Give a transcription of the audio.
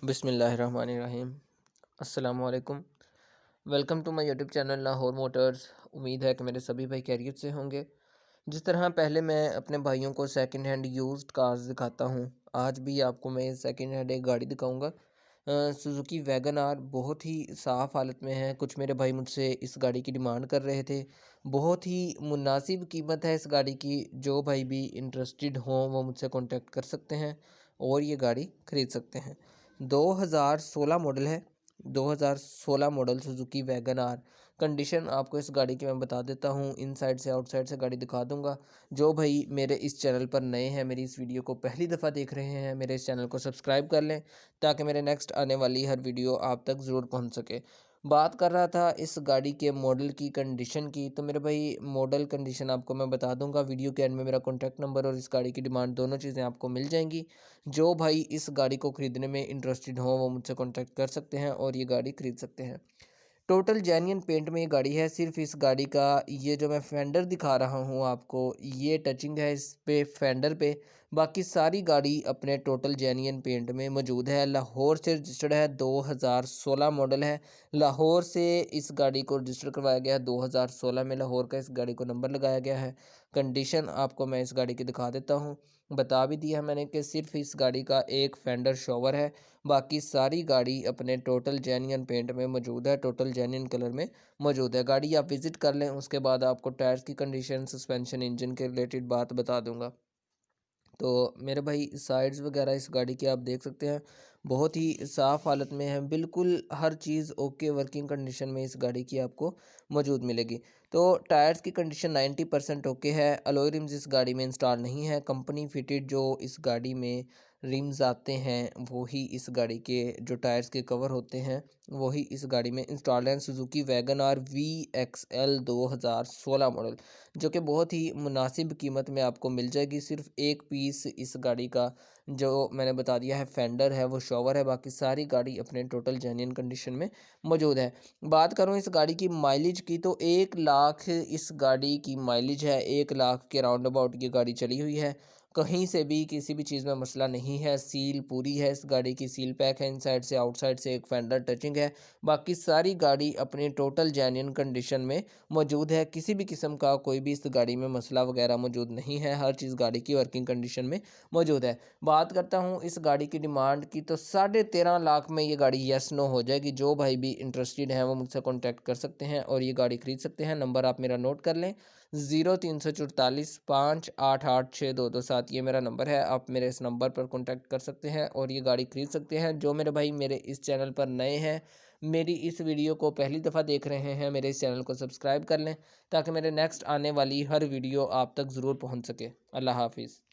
बिस्मिल्लाहिर्रहमानिर्रहीम। अस्सलाम वालेकुम। Welcome to my YouTube channel Lahore Motors. उम्मीद है कि मेरे सभी भाई खैरियत से होंगे। जिस तरह पहले मैं अपने भाइयों को सेकंड हैंड यूज्ड कार्स दिखाता हूँ, आज भी आपको मैं सेकंड हैंड एक गाड़ी दिखाऊंगा। सुजुकी वैगन आर बहुत ही साफ़ हालत में है। कुछ मेरे भाई मुझसे इस गाड़ी की डिमांड कर रहे थे। बहुत ही मुनासिब कीमत है इस गाड़ी की। जो भाई भी इंटरेस्टेड हों वो मुझसे कॉन्टेक्ट कर सकते हैं और ये गाड़ी ख़रीद सकते हैं। 2016 मॉडल है। 2016 model Suzuki Wagon R. Condition आपको इस गाड़ी की मैं बता देता हूँ, इनसाइड से आउटसाइड से गाड़ी दिखा दूंगा। जो भाई मेरे इस चैनल पर नए हैं, मेरी इस वीडियो को पहली दफ़ा देख रहे हैं, मेरे इस चैनल को सब्सक्राइब कर लें ताकि मेरे नेक्स्ट आने वाली हर वीडियो आप तक ज़रूर पहुँच सके। बात कर रहा था इस गाड़ी के मॉडल की कंडीशन की, तो मेरे भाई मॉडल कंडीशन आपको मैं बता दूंगा। वीडियो के एंड में मेरा कॉन्टैक्ट नंबर और इस गाड़ी की डिमांड दोनों चीज़ें आपको मिल जाएंगी। जो भाई इस गाड़ी को ख़रीदने में इंटरेस्टेड हो वो मुझसे कॉन्टैक्ट कर सकते हैं और ये गाड़ी ख़रीद सकते हैं। टोटल जेन्युइन पेंट में ये गाड़ी है। सिर्फ इस गाड़ी का ये जो मैं फेंडर दिखा रहा हूँ आपको, ये टचिंग है इस पे फेंडर पे। बाकी सारी गाड़ी अपने टोटल जेन्युइन पेंट में मौजूद है। लाहौर से रजिस्टर्ड है, 2016 मॉडल है। लाहौर से इस गाड़ी को रजिस्टर करवाया गया है। 2016 में लाहौर का इस गाड़ी को नंबर लगाया गया है। कंडीशन आपको मैं इस गाड़ी की दिखा देता हूँ। बता भी दिया मैंने कि सिर्फ इस गाड़ी का एक फेंडर शॉवर है। बाकी सारी गाड़ी अपने टोटल जेन्युइन पेंट में मौजूद है, टोटल जेन्युइन कलर में मौजूद है। गाड़ी आप विज़िट कर लें, उसके बाद आपको टायर्स की कंडीशन, सस्पेंशन, इंजन के रिलेटेड बात बता दूंगा। तो मेरे भाई साइड्स वगैरह इस गाड़ी की आप देख सकते हैं, बहुत ही साफ़ हालत में है। बिल्कुल हर चीज़ ओके वर्किंग कंडीशन में इस गाड़ी की आपको मौजूद मिलेगी। तो टायर्स की कंडीशन 90% ओके है। अलॉय रिम्स इस गाड़ी में इंस्टॉल नहीं है। कंपनी फिटेड जो इस गाड़ी में रिम्स आते हैं वो ही इस गाड़ी के जो टायर्स के कवर होते हैं वही इस गाड़ी में इंस्टॉल्ड हैं। Suzuki Wagon R VXL 2016 model, जो कि बहुत ही मुनासिब कीमत में आपको मिल जाएगी। सिर्फ एक पीस इस गाड़ी का जो मैंने बता दिया है फेंडर है, वो शॉवर है। बाकी सारी गाड़ी अपने टोटल जेन्युइन कंडीशन में मौजूद है। बात करूँ इस गाड़ी की माइलेज की, तो 1 लाख इस गाड़ी की माइलेज है। 1 लाख के राउंड अबाउट ये गाड़ी चली हुई है। कहीं से भी किसी भी चीज़ में मसला नहीं है। सील पूरी है इस गाड़ी की, सील पैक है इनसाइड से आउटसाइड से। एक फेंडर टचिंग है। बाकी सारी गाड़ी अपनी टोटल जेन्युइन कंडीशन में मौजूद है। किसी भी किस्म का कोई भी इस गाड़ी में मसला वगैरह मौजूद नहीं है। हर चीज़ गाड़ी की वर्किंग कंडीशन में मौजूद है। बात करता हूँ इस गाड़ी की डिमांड की, तो 13.5 लाख में ये गाड़ी येस नो हो जाएगी। जो भाई भी इंटरेस्टेड हैं वो मुझसे कॉन्टैक्ट कर सकते हैं और ये गाड़ी खरीद सकते हैं। नंबर आप मेरा नोट कर लें, 0344588622 ये मेरा नंबर है। आप मेरे इस नंबर पर कॉन्टैक्ट कर सकते हैं और ये गाड़ी खरीद सकते हैं। जो मेरे भाई मेरे इस चैनल पर नए हैं, मेरी इस वीडियो को पहली दफ़ा देख रहे हैं, मेरे इस चैनल को सब्सक्राइब कर लें ताकि मेरे नेक्स्ट आने वाली हर वीडियो आप तक ज़रूर पहुंच सके। अल्लाह हाफिज़।